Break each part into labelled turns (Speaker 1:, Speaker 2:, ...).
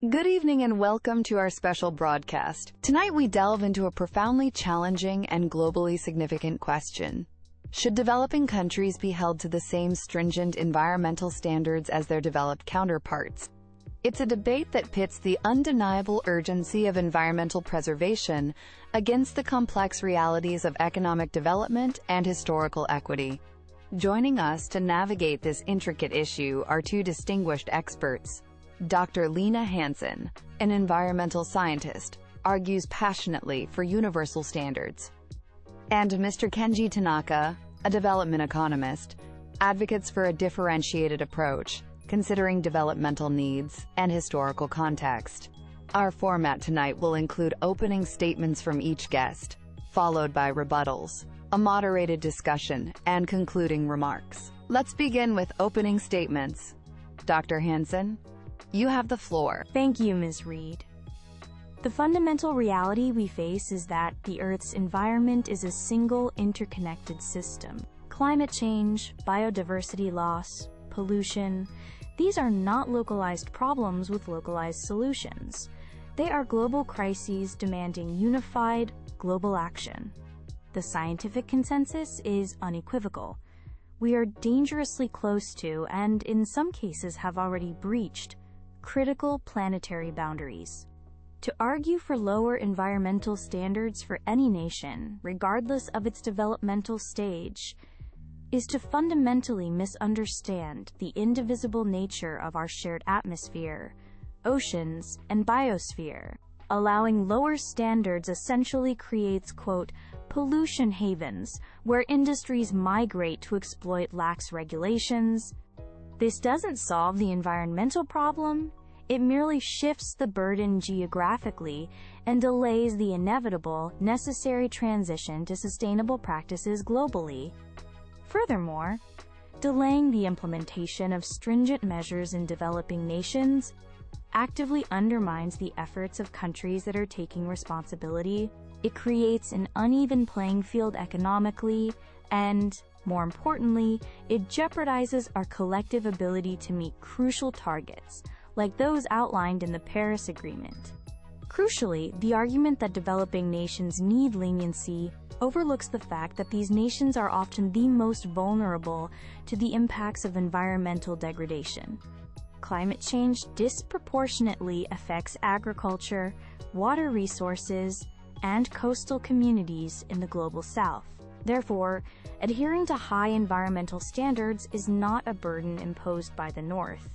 Speaker 1: Good evening and welcome to our special broadcast. Tonight we delve into a profoundly challenging and globally significant question. Should developing countries be held to the same stringent environmental standards as their developed counterparts? It's a debate that pits the undeniable urgency of environmental preservation against the complex realities of economic development and historical equity. Joining us to navigate this intricate issue are two distinguished experts. Dr. Lena Hansen, an environmental scientist, argues passionately for universal standards. And Mr. Kenji Tanaka, a development economist, advocates for a differentiated approach, considering developmental needs and historical context. Our format tonight will include opening statements from each guest, followed by rebuttals, a moderated discussion, and concluding remarks. Let's begin with opening statements. Dr. Hansen, you have the floor.
Speaker 2: Thank you, Ms. Reed. The fundamental reality we face is that the Earth's environment is a single interconnected system. Climate change, biodiversity loss, pollution, these are not localized problems with localized solutions. They are global crises demanding unified, global action. The scientific consensus is unequivocal. We are dangerously close to, and in some cases have already breached, critical planetary boundaries. To argue for lower environmental standards for any nation, regardless of its developmental stage, is to fundamentally misunderstand the indivisible nature of our shared atmosphere, oceans, and biosphere. Allowing lower standards essentially creates, quote, pollution havens, where industries migrate to exploit lax regulations. This doesn't solve the environmental problem, it merely shifts the burden geographically and delays the inevitable, necessary transition to sustainable practices globally. Furthermore, delaying the implementation of stringent measures in developing nations actively undermines the efforts of countries that are taking responsibility. It creates an uneven playing field economically, and, more importantly, it jeopardizes our collective ability to meet crucial targets, like those outlined in the Paris Agreement. Crucially, the argument that developing nations need leniency overlooks the fact that these nations are often the most vulnerable to the impacts of environmental degradation. Climate change disproportionately affects agriculture, water resources, and coastal communities in the global south. Therefore, adhering to high environmental standards is not a burden imposed by the North.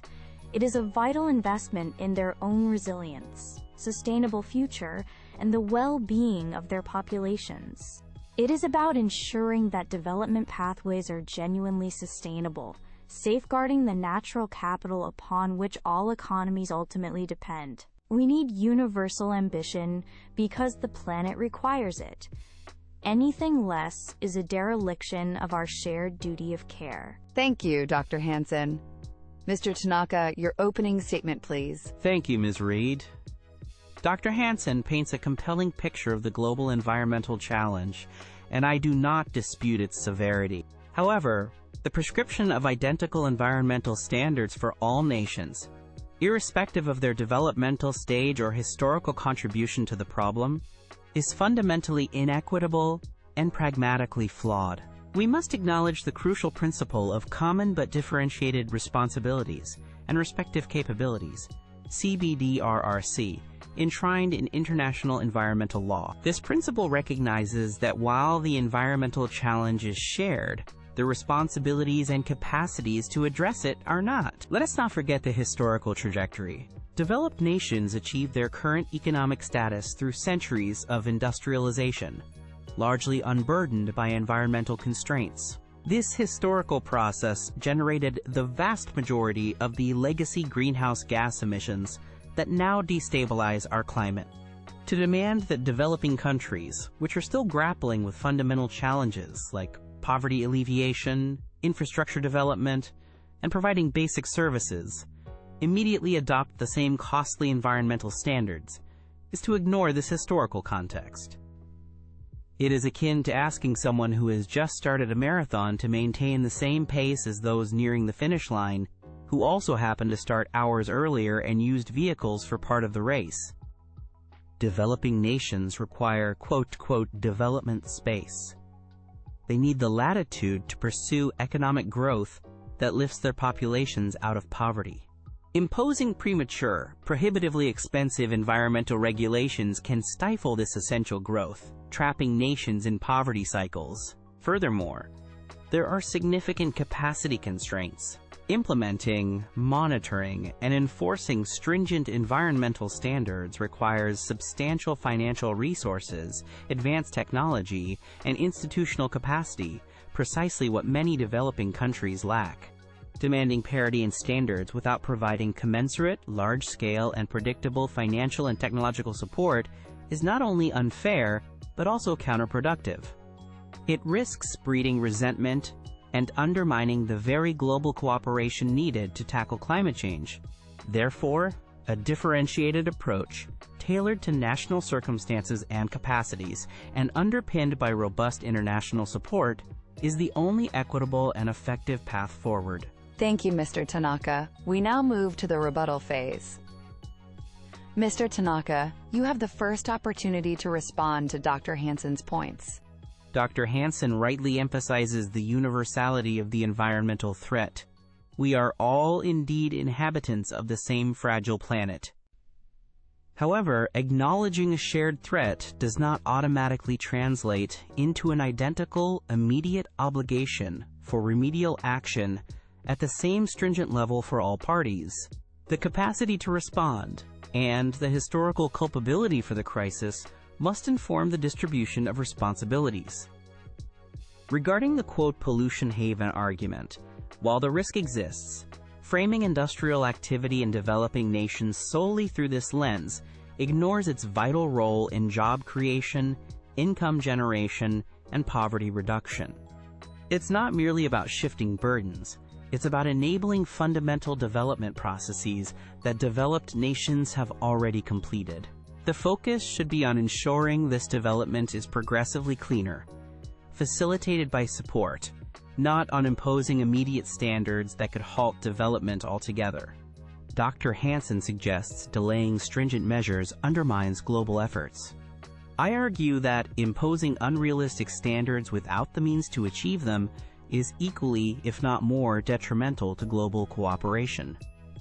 Speaker 2: It is a vital investment in their own resilience, sustainable future, and the well-being of their populations. It is about ensuring that development pathways are genuinely sustainable, safeguarding the natural capital upon which all economies ultimately depend. We need universal ambition because the planet requires it. Anything less is a dereliction of our shared duty of care.
Speaker 1: Thank you, Dr. Hansen. Mr. Tanaka, your opening statement, please.
Speaker 3: Thank you, Ms. Reed. Dr. Hansen paints a compelling picture of the global environmental challenge, and I do not dispute its severity. However, the prescription of identical environmental standards for all nations, irrespective of their developmental stage or historical contribution to the problem, is fundamentally inequitable and pragmatically flawed. We must acknowledge the crucial principle of common but differentiated responsibilities and respective capabilities, CBDRRC, enshrined in international environmental law. This principle recognizes that while the environmental challenge is shared, the responsibilities and capacities to address it are not. Let us not forget the historical trajectory. Developed nations achieved their current economic status through centuries of industrialization, largely unburdened by environmental constraints. This historical process generated the vast majority of the legacy greenhouse gas emissions that now destabilize our climate. To demand that developing countries, which are still grappling with fundamental challenges like poverty alleviation, infrastructure development, and providing basic services, immediately adopt the same costly environmental standards, is to ignore this historical context. It is akin to asking someone who has just started a marathon to maintain the same pace as those nearing the finish line who also happened to start hours earlier and used vehicles for part of the race. Developing nations require quote-unquote development space. They need the latitude to pursue economic growth that lifts their populations out of poverty. Imposing premature, prohibitively expensive environmental regulations can stifle this essential growth, trapping nations in poverty cycles. Furthermore, there are significant capacity constraints. Implementing, monitoring, and enforcing stringent environmental standards requires substantial financial resources, advanced technology, and institutional capacity, precisely what many developing countries lack. Demanding parity in standards without providing commensurate, large-scale, and predictable financial and technological support is not only unfair, but also counterproductive. It risks breeding resentment and undermining the very global cooperation needed to tackle climate change. Therefore, a differentiated approach, tailored to national circumstances and capacities, and underpinned by robust international support, is the only equitable and effective path forward.
Speaker 1: Thank you, Mr. Tanaka. We now move to the rebuttal phase. Mr. Tanaka, you have the first opportunity to respond to Dr. Hansen's points.
Speaker 3: Dr. Hansen rightly emphasizes the universality of the environmental threat. We are all indeed inhabitants of the same fragile planet. However, acknowledging a shared threat does not automatically translate into an identical, immediate obligation for remedial action at the same stringent level for all parties. The capacity to respond and the historical culpability for the crisis must inform the distribution of responsibilities. Regarding the quote pollution haven argument, while the risk exists, framing industrial activity in developing nations solely through this lens ignores its vital role in job creation, income generation, and poverty reduction. It's not merely about shifting burdens, it's about enabling fundamental development processes that developed nations have already completed. The focus should be on ensuring this development is progressively cleaner, facilitated by support, not on imposing immediate standards that could halt development altogether. Dr. Hansen suggests delaying stringent measures undermines global efforts. I argue that imposing unrealistic standards without the means to achieve them is equally, if not more, detrimental to global cooperation.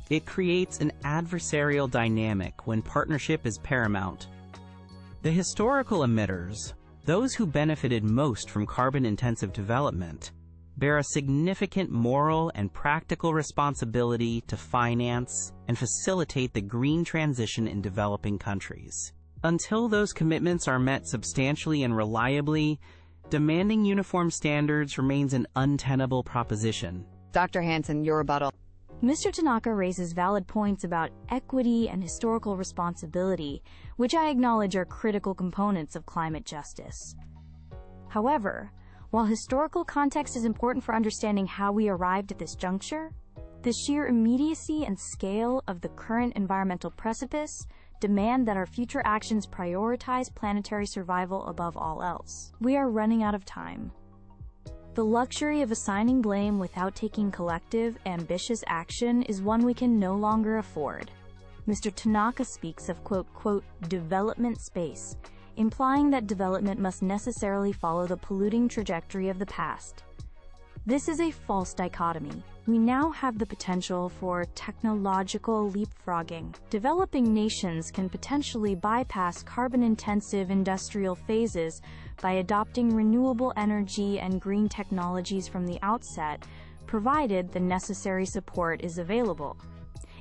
Speaker 3: It creates an adversarial dynamic when partnership is paramount. The historical emitters, those who benefited most from carbon-intensive development, bear a significant moral and practical responsibility to finance and facilitate the green transition in developing countries. Until those commitments are met substantially and reliably, demanding uniform standards remains an untenable proposition.
Speaker 1: Dr. Hansen, your rebuttal.
Speaker 2: Mr. Tanaka raises valid points about equity and historical responsibility, which I acknowledge are critical components of climate justice. However, while historical context is important for understanding how we arrived at this juncture, the sheer immediacy and scale of the current environmental precipice demand that our future actions prioritize planetary survival above all else. We are running out of time. The luxury of assigning blame without taking collective, ambitious action is one we can no longer afford. Mr. Tanaka speaks of quote, development space, implying that development must necessarily follow the polluting trajectory of the past. This is a false dichotomy. We now have the potential for technological leapfrogging. Developing nations can potentially bypass carbon-intensive industrial phases by adopting renewable energy and green technologies from the outset, provided the necessary support is available.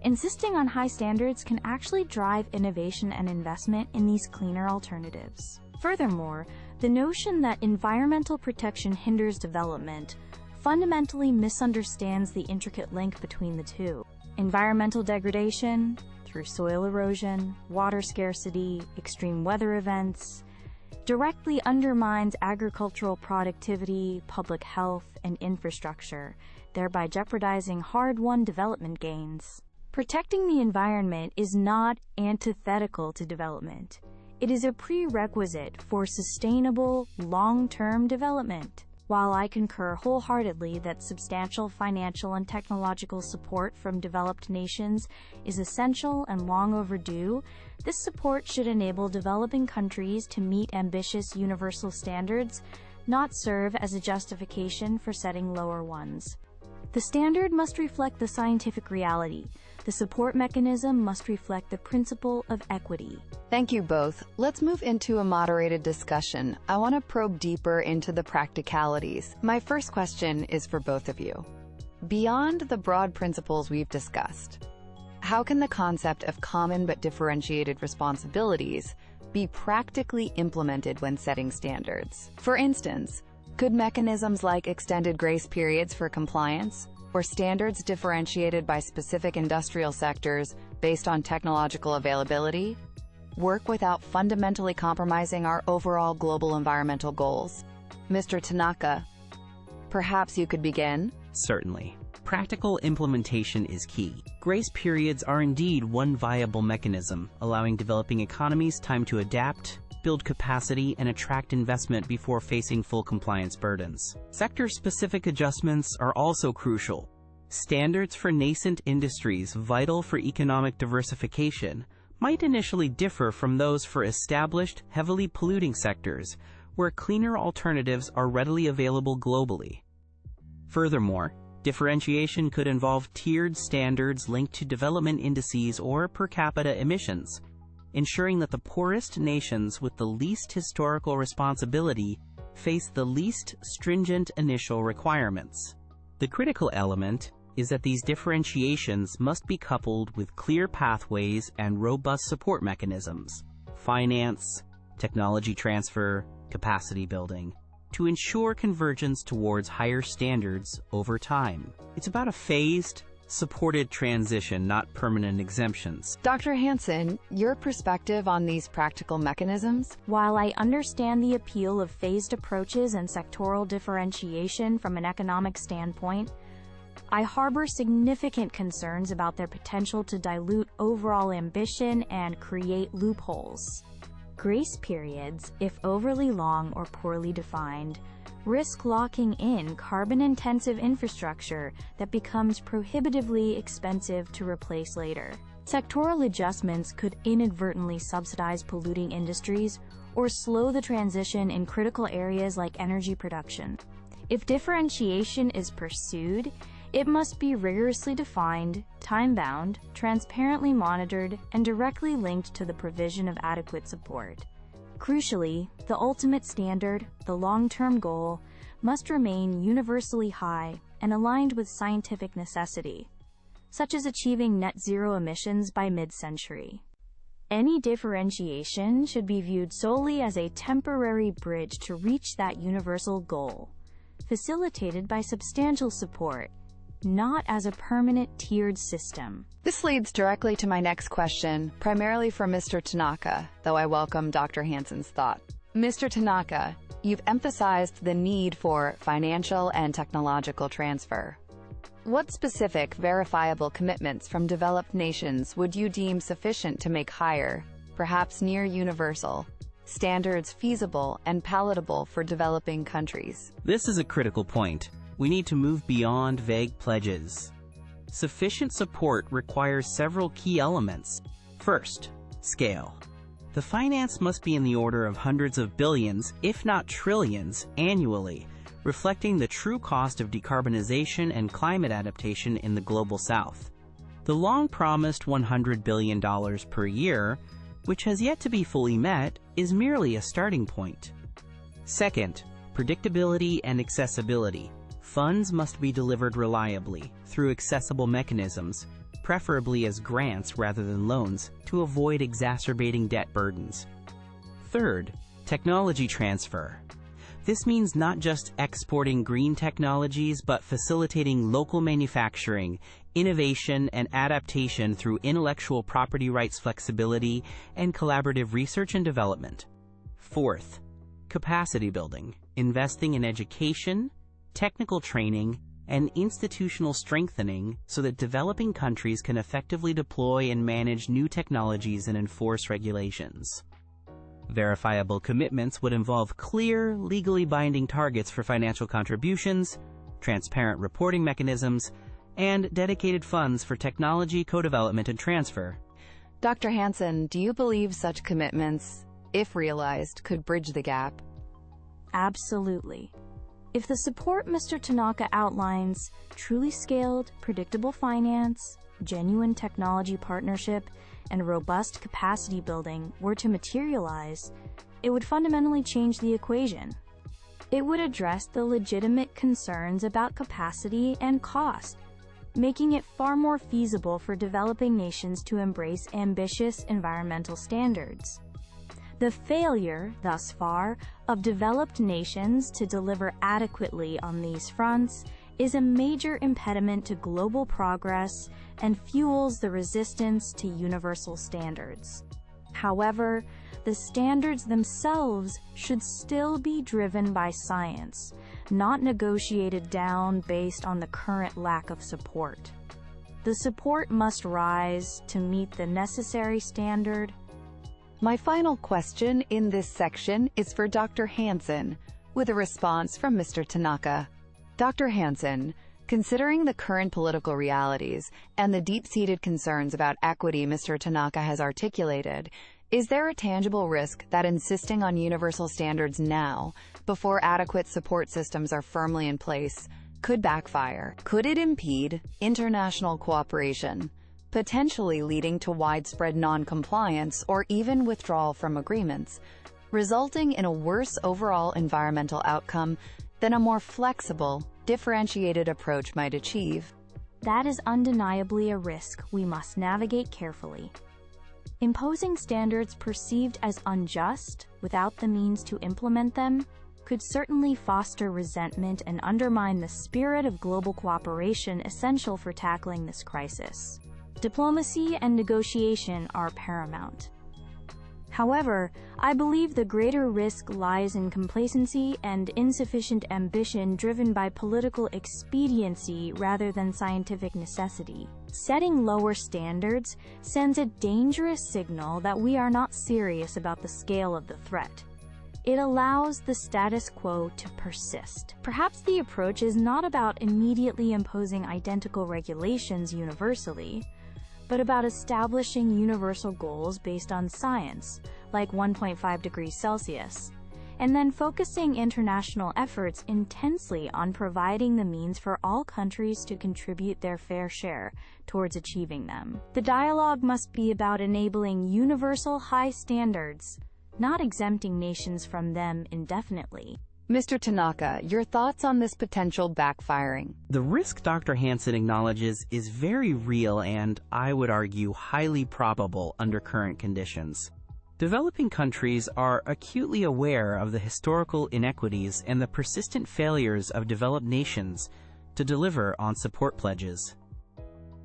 Speaker 2: Insisting on high standards can actually drive innovation and investment in these cleaner alternatives. Furthermore, the notion that environmental protection hinders development fundamentally misunderstands the intricate link between the two. Environmental degradation, through soil erosion, water scarcity, extreme weather events, directly undermines agricultural productivity, public health, and infrastructure, thereby jeopardizing hard-won development gains. Protecting the environment is not antithetical to development. It is a prerequisite for sustainable, long-term development. While I concur wholeheartedly that substantial financial and technological support from developed nations is essential and long overdue, this support should enable developing countries to meet ambitious universal standards, not serve as a justification for setting lower ones. The standard must reflect the scientific reality. The support mechanism must reflect the principle of equity.
Speaker 1: Thank you both. Let's move into a moderated discussion. I want to probe deeper into the practicalities. My first question is for both of you. Beyond the broad principles we've discussed, how can the concept of common but differentiated responsibilities be practically implemented when setting standards? For instance, could mechanisms like extended grace periods for compliance, or standards differentiated by specific industrial sectors based on technological availability, work without fundamentally compromising our overall global environmental goals? Mr. Tanaka, perhaps you could begin?
Speaker 3: Certainly. Practical implementation is key. Grace periods are indeed one viable mechanism, allowing developing economies time to adapt, build capacity, and attract investment before facing full compliance burdens. Sector-specific adjustments are also crucial. Standards for nascent industries vital for economic diversification might initially differ from those for established, heavily polluting sectors, where cleaner alternatives are readily available globally. Furthermore, differentiation could involve tiered standards linked to development indices or per capita emissions, ensuring that the poorest nations with the least historical responsibility face the least stringent initial requirements. The critical element is that these differentiations must be coupled with clear pathways and robust support mechanisms, finance, technology transfer, capacity building, to ensure convergence towards higher standards over time. It's about a phased, supported transition, not permanent exemptions.
Speaker 1: Dr. Hansen, your perspective on these practical mechanisms?
Speaker 2: While I understand the appeal of phased approaches and sectoral differentiation from an economic standpoint, I harbor significant concerns about their potential to dilute overall ambition and create loopholes. Grace periods, if overly long or poorly defined, risk locking in carbon-intensive infrastructure that becomes prohibitively expensive to replace later. Sectoral adjustments could inadvertently subsidize polluting industries or slow the transition in critical areas like energy production. If differentiation is pursued, it must be rigorously defined, time-bound, transparently monitored, and directly linked to the provision of adequate support. Crucially, the ultimate standard, the long-term goal, must remain universally high and aligned with scientific necessity, such as achieving net zero emissions by mid-century. Any differentiation should be viewed solely as a temporary bridge to reach that universal goal, facilitated by substantial support, not as a permanent tiered system.
Speaker 1: This leads directly to my next question, primarily for Mr. Tanaka, though I welcome Dr. Hansen's thought. Mr. Tanaka, you've emphasized the need for financial and technological transfer. What specific, verifiable commitments from developed nations would you deem sufficient to make higher, perhaps near universal, standards feasible and palatable for developing countries?
Speaker 3: This is a critical point. We need to move beyond vague pledges. Sufficient support requires several key elements. First, scale. The finance must be in the order of hundreds of billions, if not trillions, annually, reflecting the true cost of decarbonization and climate adaptation in the Global South. The long-promised $100 billion per year, which has yet to be fully met, is merely a starting point. Second, predictability and accessibility. Funds must be delivered reliably, through accessible mechanisms, preferably as grants rather than loans, to avoid exacerbating debt burdens. Third, technology transfer. This means not just exporting green technologies, but facilitating local manufacturing, innovation, and adaptation through intellectual property rights flexibility and collaborative research and development. Fourth, capacity building, investing in education, technical training, and institutional strengthening so that developing countries can effectively deploy and manage new technologies and enforce regulations. Verifiable commitments would involve clear, legally binding targets for financial contributions, transparent reporting mechanisms, and dedicated funds for technology co-development and transfer.
Speaker 1: Dr. Hansen, do you believe such commitments, if realized, could bridge the gap?
Speaker 2: Absolutely. If the support Mr. Tanaka outlines, truly scaled, predictable finance, genuine technology partnership, and robust capacity building were to materialize, it would fundamentally change the equation. It would address the legitimate concerns about capacity and cost, making it far more feasible for developing nations to embrace ambitious environmental standards. The failure, thus far, of developed nations to deliver adequately on these fronts is a major impediment to global progress and fuels the resistance to universal standards. However, the standards themselves should still be driven by science, not negotiated down based on the current lack of support. The support must rise to meet the necessary standard.
Speaker 1: My final question in this section is for Dr. Hansen, with a response from Mr. Tanaka. Dr. Hansen, considering the current political realities and the deep-seated concerns about equity Mr. Tanaka has articulated, is there a tangible risk that insisting on universal standards now, before adequate support systems are firmly in place, could backfire? Could it impede international cooperation, potentially leading to widespread non-compliance or even withdrawal from agreements, resulting in a worse overall environmental outcome than a more flexible, differentiated approach might achieve?
Speaker 2: That is undeniably a risk we must navigate carefully. Imposing standards perceived as unjust without the means to implement them could certainly foster resentment and undermine the spirit of global cooperation essential for tackling this crisis. Diplomacy and negotiation are paramount. However, I believe the greater risk lies in complacency and insufficient ambition driven by political expediency rather than scientific necessity. Setting lower standards sends a dangerous signal that we are not serious about the scale of the threat. It allows the status quo to persist. Perhaps the approach is not about immediately imposing identical regulations universally, but about establishing universal goals based on science, like 1.5 degrees Celsius, and then focusing international efforts intensely on providing the means for all countries to contribute their fair share towards achieving them. The dialogue must be about enabling universal high standards, not exempting nations from them indefinitely.
Speaker 1: Mr. Tanaka, your thoughts on this potential backfiring?
Speaker 3: The risk Dr. Hansen acknowledges is very real and, I would argue, highly probable under current conditions. Developing countries are acutely aware of the historical inequities and the persistent failures of developed nations to deliver on support pledges.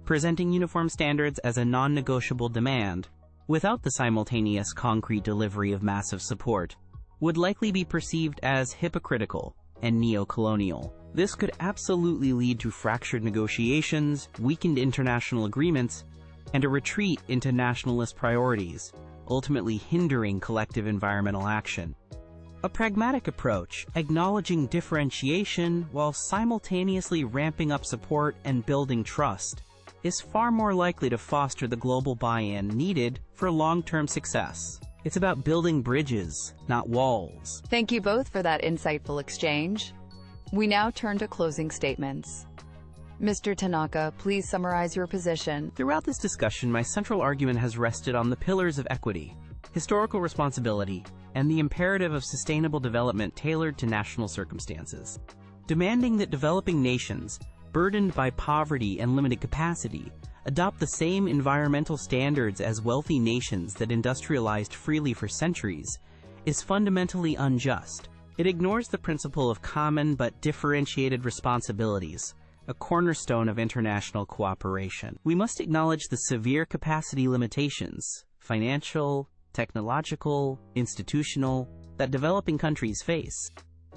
Speaker 3: Presenting uniform standards as a non-negotiable demand, without the simultaneous concrete delivery of massive support, would likely be perceived as hypocritical and neo-colonial. This could absolutely lead to fractured negotiations, weakened international agreements, and a retreat into nationalist priorities, ultimately hindering collective environmental action. A pragmatic approach, acknowledging differentiation while simultaneously ramping up support and building trust, is far more likely to foster the global buy-in needed for long-term success. It's about building bridges, not walls.
Speaker 1: Thank you both for that insightful exchange. We now turn to closing statements. Mr. Tanaka, please summarize your position.
Speaker 3: Throughout this discussion, my central argument has rested on the pillars of equity, historical responsibility, and the imperative of sustainable development tailored to national circumstances. Demanding that developing nations, burdened by poverty and limited capacity, adopt the same environmental standards as wealthy nations that industrialized freely for centuries is fundamentally unjust. It ignores the principle of common but differentiated responsibilities, a cornerstone of international cooperation. We must acknowledge the severe capacity limitations, financial, technological, institutional, that developing countries face.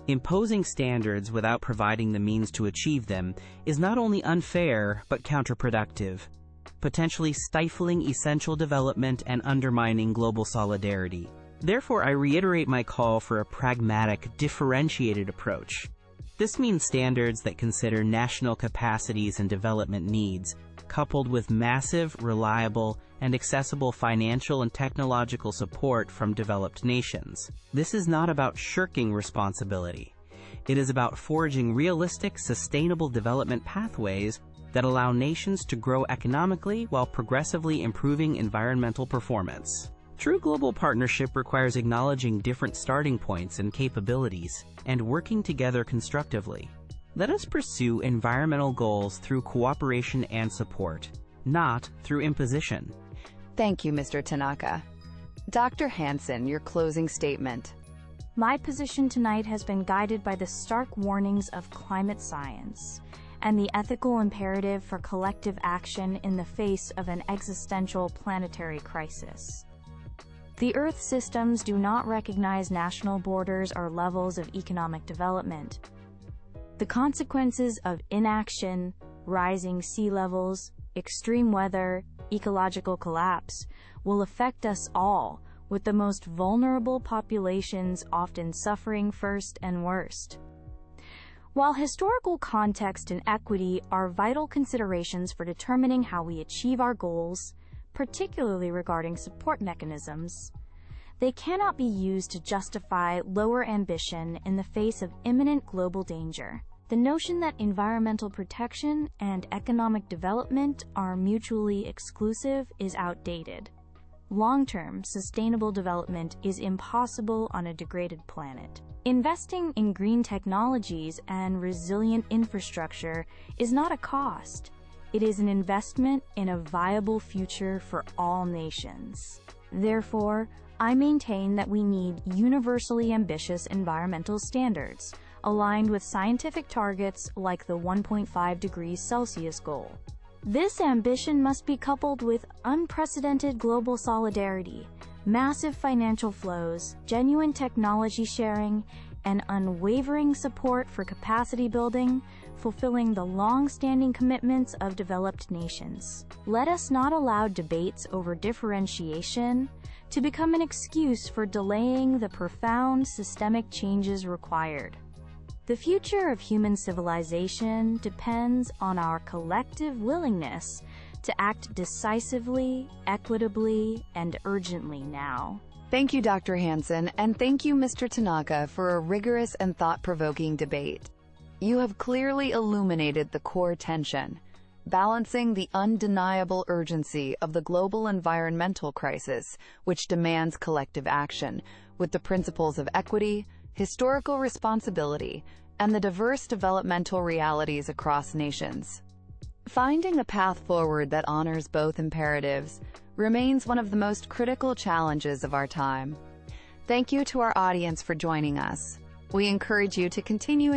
Speaker 3: Imposing standards without providing the means to achieve them is not only unfair but counterproductive, potentially stifling essential development and undermining global solidarity. Therefore, I reiterate my call for a pragmatic, differentiated approach. This means standards that consider national capacities and development needs, coupled with massive, reliable, and accessible financial and technological support from developed nations. This is not about shirking responsibility. It is about forging realistic, sustainable development pathways that allow nations to grow economically while progressively improving environmental performance. True global partnership requires acknowledging different starting points and capabilities and working together constructively. Let us pursue environmental goals through cooperation and support, not through imposition.
Speaker 1: Thank you, Mr. Tanaka. Dr. Hansen, your closing statement.
Speaker 2: My position tonight has been guided by the stark warnings of climate science and the ethical imperative for collective action in the face of an existential planetary crisis. The Earth systems do not recognize national borders or levels of economic development. The consequences of inaction, rising sea levels, extreme weather, ecological collapse will affect us all, with the most vulnerable populations often suffering first and worst. While historical context and equity are vital considerations for determining how we achieve our goals, particularly regarding support mechanisms, they cannot be used to justify lower ambition in the face of imminent global danger. The notion that environmental protection and economic development are mutually exclusive is outdated. Long-term, sustainable development is impossible on a degraded planet. Investing in green technologies and resilient infrastructure is not a cost. It is an investment in a viable future for all nations. Therefore, I maintain that we need universally ambitious environmental standards, aligned with scientific targets like the 1.5 degrees Celsius goal. This ambition must be coupled with unprecedented global solidarity, massive financial flows, genuine technology sharing, and unwavering support for capacity building, fulfilling the long-standing commitments of developed nations. Let us not allow debates over differentiation to become an excuse for delaying the profound systemic changes required. The future of human civilization depends on our collective willingness to act decisively, equitably, and urgently now.
Speaker 1: Thank you, Dr. Hansen, and thank you, Mr. Tanaka, for a rigorous and thought-provoking debate. You have clearly illuminated the core tension, balancing the undeniable urgency of the global environmental crisis, which demands collective action, with the principles of equity, historical responsibility, and the diverse developmental realities across nations. Finding a path forward that honors both imperatives remains one of the most critical challenges of our time. Thank you to our audience for joining us. We encourage you to continue